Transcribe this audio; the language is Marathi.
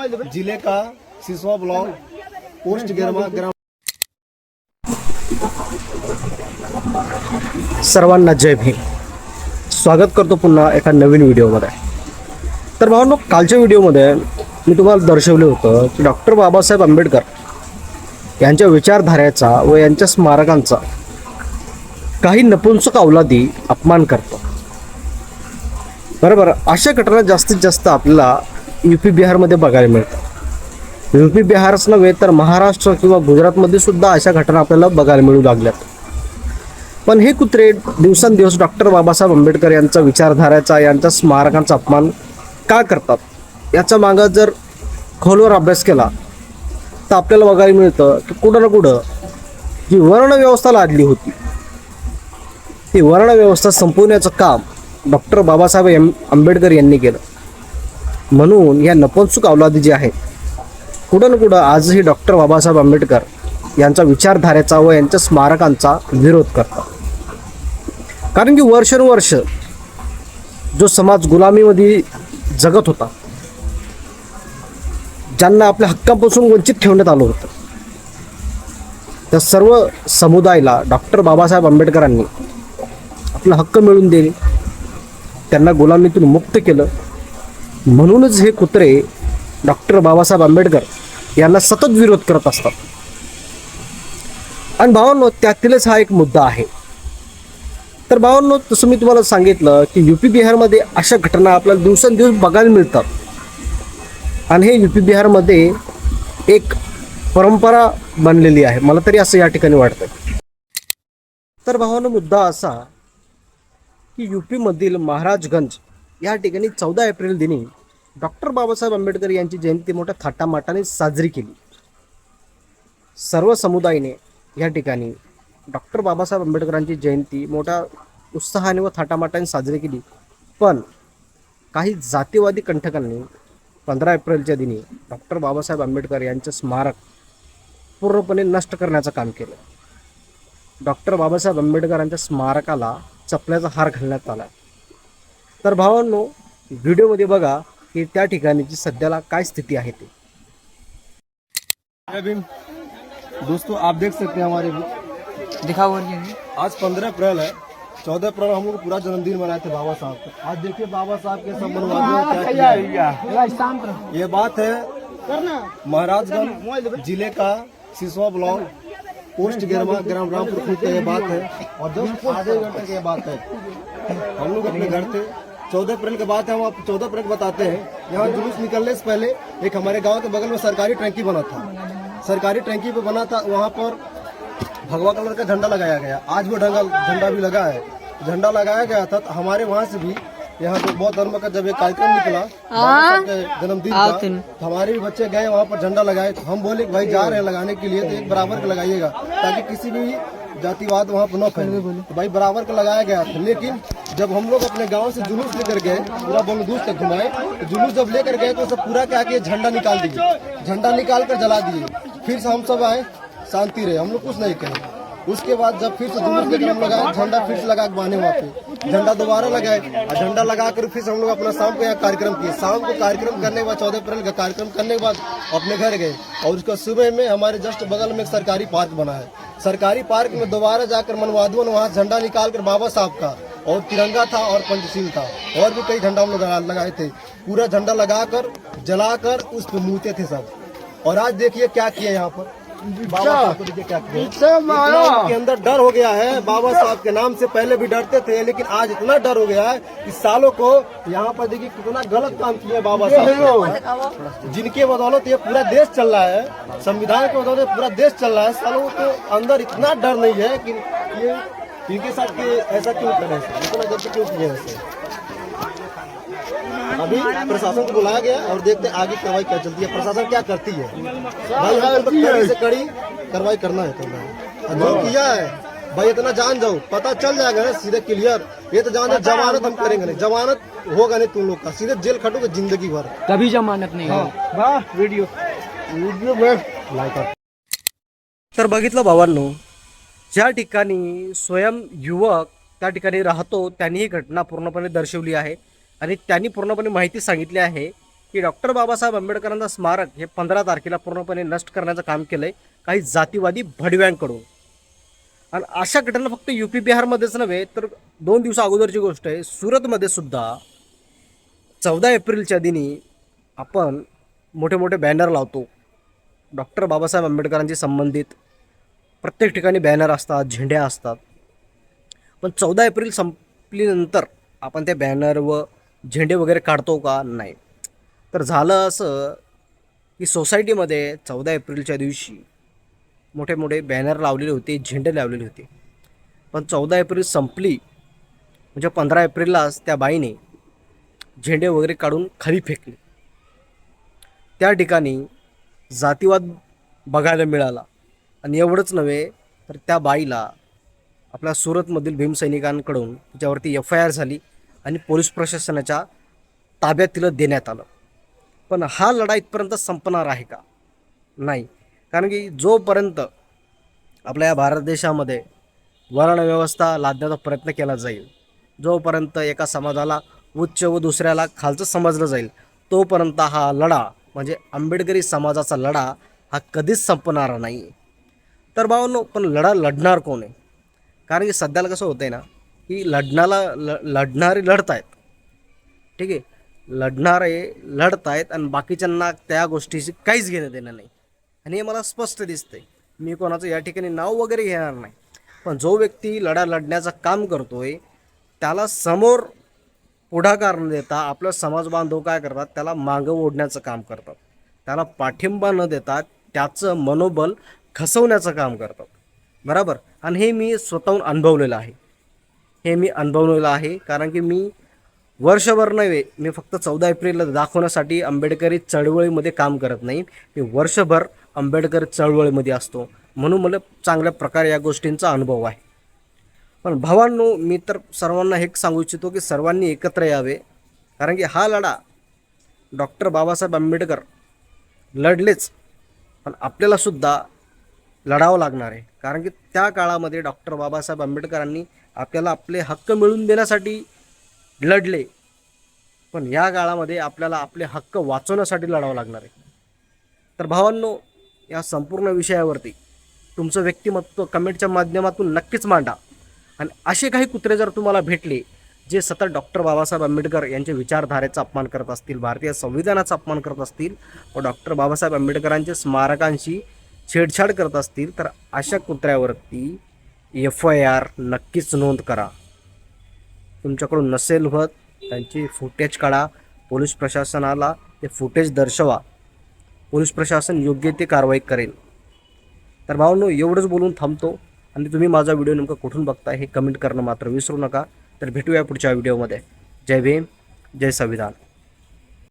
जिले का सिसवा ब्लॉक पोस्ट गिरमा ग्राम। सर्वांना जय भीम। स्वागत करतो पुन्हा एका नवीन व्हिडिओमध्ये। तर भावांनो, कालच्या व्हिडिओमध्ये मी तुम्हाला दर्शवले होतं की डॉक्टर बाबासाहेब आंबेडकर यांच्या विचारधारेचा व यांच्या स्मारकांचा काही नपुंसक अवलादी अपमान करतो। बरोबर, अशा घटना जास्तीत जास्त आपल्याला यूपी बिहारमध्ये बघायला मिळतात। यूपी बिहारच नव्हे तर महाराष्ट्र किंवा गुजरातमध्ये सुद्धा अशा घटना आपल्याला बघायला मिळू लागल्यात। पण हे कुत्रे दिवसेंदिवस डॉक्टर बाबासाहेब आंबेडकर यांचा विचारधारेचा, यांच्या स्मारकांचा अपमान का करतात, याचा मागं जर खोलवर अभ्यास केला तर आपल्याला बघायला मिळतं की कुठं ना कुठं जी वर्णव्यवस्था लादली होती ती वर्णव्यवस्था संपवण्याचं काम डॉक्टर बाबासाहेब आंबेडकर यांनी केलं। म्हणून या नपुंसक अवलादी जे आहेत कुठं ना कुठं आजही डॉक्टर बाबासाहेब आंबेडकर यांचा विचारधारेचा व यांच्या स्मारकांचा विरोध करतात। कारण की वर्षानुवर्ष जो समाज गुलामीमध्ये जगत होता, ज्यांना आपल्या हक्कांपासून वंचित ठेवण्यात आलं होतं, त्या सर्व समुदायाला डॉक्टर बाबासाहेब आंबेडकरांनी आपला हक्क मिळवून दिले, त्यांना गुलामीतून मुक्त केलं। म्हणूनच हे कुत्रे डॉक्टर बाबासाहेब आंबेडकर यांना सतत विरोध करत असतात। आणि भावांनो, त्यातीलच हा एक मुद्दा आहे। तर भावांनो, तसं मी तुम्हाला सांगितलं की यूपी बिहारमध्ये अशा घटना आपल्याला दिवसेंदिवस बघायला मिळतात आणि हे यूपी बिहारमध्ये एक परंपरा बनलेली आहे, मला तरी असं या ठिकाणी वाटतं। तर भावांनो, मुद्दा असा की यूपीमधील महाराजगंज या ठिकाणी 14 एप्रिल दिनी डॉक्टर बाबासाहेब आंबेडकर यांची जयंती मोठ्या थाटामाटाने साजरी केली। सर्व समुदायाने या ठिकाणी डॉक्टर बाबासाहेब आंबेडकरांची जयंती मोठ्या उत्साहाने व थाटामाटाने साजरी केली। पण काही जातीवादी कंटकांनी 15 एप्रिलच्या दिनी डॉक्टर बाबासाहेब आंबेडकर यांचे स्मारक पूर्णपणे नष्ट करण्याचं काम केलं। डॉक्टर बाबासाहेब आंबेडकरांच्या स्मारकाला चपल्याचा हार घालण्यात आला। तर भावांनो, व्हिडिओमध्ये बघा कि त्या ठिकाणीची सध्याला काय स्थिति है। दोस्तों, आप देख सकते हैं हमारे दिखाओ। आज 15 अप्रैल है। 14 अप्रैल हम लोग पूरा जन्मदिन मनाए थे बाबा साहब का। आज देखिए बाबा साहब के संबंधियों ने क्या किया है। ये बात है महाराजगंज जिले का सिसवा ब्लॉक पोस्ट गिरमा ग्राम रामपुर खुद का ये बात है। और जस्ट आधे घंटे की ये बात है। हम लोग अपने घर थे, 14 अप्रैल के बाद है, हम आप 14 अप्रैल बताते हैं। यहाँ जुलूस निकलने से पहले एक हमारे गांव के बगल में सरकारी टंकी बना था। सरकारी टंकी पे बना था, वहाँ पर भगवा कलर का झंडा लगाया गया। आज वो झंडा भी लगा है। झंडा लगाया गया था, तो हमारे वहाँ से भी यहाँ पे बौद्ध धर्म का जब एक कार्यक्रम निकला बाबा साहब के जन्मदिन का, तो हमारे भी बच्चे गए वहाँ पर झंडा लगाए। तो हम बोले भाई जा रहे हैं लगाने के लिए, तो एक बराबर का लगाइएगा ताकि किसी भी जातिवाद वहाँ पर न फैले। तो भाई बराबर का लगाया गया था। लेकिन जब हम लोग अपने गांव से जुलूस लेकर गए, पूरा बंगदूस तक घुमाए, तो जुलूस जब लेकर गए तो सब पूरा क्या किया, झंडा निकाल दिए। झंडा निकाल कर जला दिए। फिर से हम सब आए, शांति रहे, हम लोग कुछ नहीं कहे। उसके बाद जब फिर से जुलूस लेकर हम लगाए, झंडा फिर से लगा के बांधे वहाँ पे, झंडा दोबारा लगाए और झंडा लगाकर फिर से हम लोग अपना शाम को यहाँ कार्यक्रम किए। शाम को कार्यक्रम करने के बाद 14 अप्रैल का कार्यक्रम करने के बाद अपने घर गए। और उसका सुबह में हमारे जस्ट बगल में एक सरकारी पार्क बना है। सरकारी पार्क में दोबारा जाकर मनवादुओं ने वहाँ झंडा निकाल कर बाबा साहब का और तिरंगा था और पंचशील था और भी कई झंडा हम लोग लगाए थे। पूरा झंडा लगाकर जलाकर उस पर मूर्ते थे सब। और आज देखिए क्या किया यहाँ पर बाबा साहब को, देखिए क्या किया। इतना के अंदर डर हो गया है। बाबा साहब के नाम से पहले भी डरते थे, लेकिन आज इतना डर हो गया है कि सालों को यहाँ पर देखिए कितना गलत काम किया बाबा साहब, जिनके बदौलत ये पूरा देश चल रहा है। संविधान के बदौलत पूरा देश चल रहा है। सालों के अंदर इतना डर नहीं है कि ये इनके साथ के ऐसा क्यों करे, इतना गलती क्यों किया ऐसे। अभी प्रशासन को बुलाया गया और देखते हैं आगे कार्रवाई क्या चलती है, प्रशासन क्या करती है। भाई हमें तो कड़ी से कड़ी कार्रवाई करना है। जो किया है भाई इतना जान जाओ, पता चल जाएगा ना सीधे क्लियर। ये तो जान जमानत हम करेंगे नहीं, जमानत होगा नहीं तुम लोग का, सीधे जेल खटोगे जिंदगी भर, कभी जमानत नहीं होगी। Video like. तर बघितलं भावांनो, ज्या ठिकाणी स्वयं युवक त्या ठिकाणी राहतो त्यांनी ही घटना पूर्णपणे दर्शवली आहे आणि त्यांनी पूर्णपणे माहिती सांगितली आहे की डॉक्टर बाबासाहेब आंबेडकरांचं स्मारक हे 15 तारखेला पूर्णपणे नष्ट करण्याचं काम केलं आहे काही जातीवादी भडव्यांकडून. आणि अशा घटना फक्त UP बिहारमध्येच नव्हे तर 2 दिवसा अगोदरची गोष्ट आहे, सुरतमध्ये सुद्धा 14 एप्रिलच्या दिनी आपण मोठे मोठे बॅनर लावतो डॉक्टर बाबासाहेब आंबेडकरांशी संबंधित. प्रत्येक ठिकाणी बॅनर असतात, झेंड्या असतात. पण 14 एप्रिल संपल्यानंतर आपण त्या बॅनर व झेंडे वगैरे काढतो का? नाही. तर झालं असं की सोसायटीमध्ये 14 एप्रिलच्या दिवशी मोठे मोठे बॅनर लावलेले होते, झेंडे लावलेले होते. पण 14 एप्रिल संपली म्हणजे 15 एप्रिललाच त्या बाईने झेंडे वगैरे काढून खाली फेकले. त्या ठिकाणी जातीवाद बघायला मिळाला. आणि एवढंच नव्हे तर त्या बाईला आपल्या सुरतमधील भीमसैनिकांकडून तिच्यावरती FIR झाली आणि पोलीस प्रशासनाच्या ताब्यात तिला देण्यात आलं. पण हा लढा इथपर्यंत संपणार आहे का? नाही. कारण की जोपर्यंत आपल्या या भारत देशामध्ये वर्णव्यवस्था लादण्याचा प्रयत्न केला जाईल, जोपर्यंत एका समाजाला उच्च व दुसऱ्याला खालचं समजलं जाईल, तोपर्यंत हा लढा म्हणजे आंबेडकरी समाजाचा लढा हा कधीच संपणार नाही. तर भावांनो, पण लढा लढणार कोण आहे? कारण की सध्याला कसं होतं आहे ना की लढणारे लढत आहेत, ठीक आहे, लढणारे लढत आहेत आणि बाकीच्यांना त्या गोष्टीशी काहीच घेणं देणं नाही. आणि हे मला स्पष्ट दिसतंय. मी कोणाचं या ठिकाणी नाव वगैरे घेणार नाही, पण जो व्यक्ती लढा लढण्याचं काम करतोय त्याला समोर पुढाकार न देता आपलं समाज बांधव काय करतात, त्याला मागं ओढण्याचं काम करतात, त्याला पाठिंबा न देता त्याचं मनोबल खचवण्याचं काम करतात. बरोबर. आणि हे मी स्वतःहून अनुभवलेलं आहे. कारण की मी वर्षभर नव्हे, मी फक्त 14 एप्रिलला दाखवण्यासाठी आंबेडकरी चळवळीमध्ये काम करत नाही, मी वर्षभर आंबेडकर चळवळीमध्ये असतो. म्हणून मला चांगल्या प्रकारे या गोष्टींचा अनुभव आहे. पण भावांनो, मी तर सर्वांना हे सांगू इच्छितो की सर्वांनी एकत्र यावे. कारण की हा लढा डॉक्टर बाबासाहेब आंबेडकर लढलेच, पण आपल्यालासुद्धा लढावं लागणार आहे. कारण की त्या काळामध्ये डॉक्टर बाबासाहेब आंबेडकरांनी आपल्याला आपले हक्क मिळवून देण्यासाठी लढले, पण या काळामध्ये आपल्याला आपले हक्क वाचवण्यासाठी लढावं लागणार आहे. तर भावांनो, या संपूर्ण विषयावरती तुमचं व्यक्तिमत्व कमेंटच्या माध्यमातून नक्कीच मांडा. आणि असे काही कुत्रे जर तुम्हाला भेटले जे सतत डॉक्टर बाबासाहेब आंबेडकर यांच्या विचारधारेचा अपमान करत असतील, भारतीय संविधानाचा अपमान करत असतील व डॉक्टर बाबासाहेब आंबेडकरांच्या स्मारकांशी छेडछाड करत असतील, तर अशा कुत्र्यावरती FIR नक्कीच नोंद करा. तुमच्याकडून नसेल होत, त्यांची फुटेज काढा, पोलीस प्रशासनाला ते फुटेज दर्शवा, पोलीस प्रशासन योग्य ते कारवाई करेल. तर भावांनो, एवढंच बोलून थांबतो. आणि तुम्ही माझा व्हिडिओ नेमका कुठून बघताय हे कमेंट करणं मात्र विसरू नका. तर भेटूया पुढच्या व्हिडिओमध्ये. जय भीम, जय संविधान.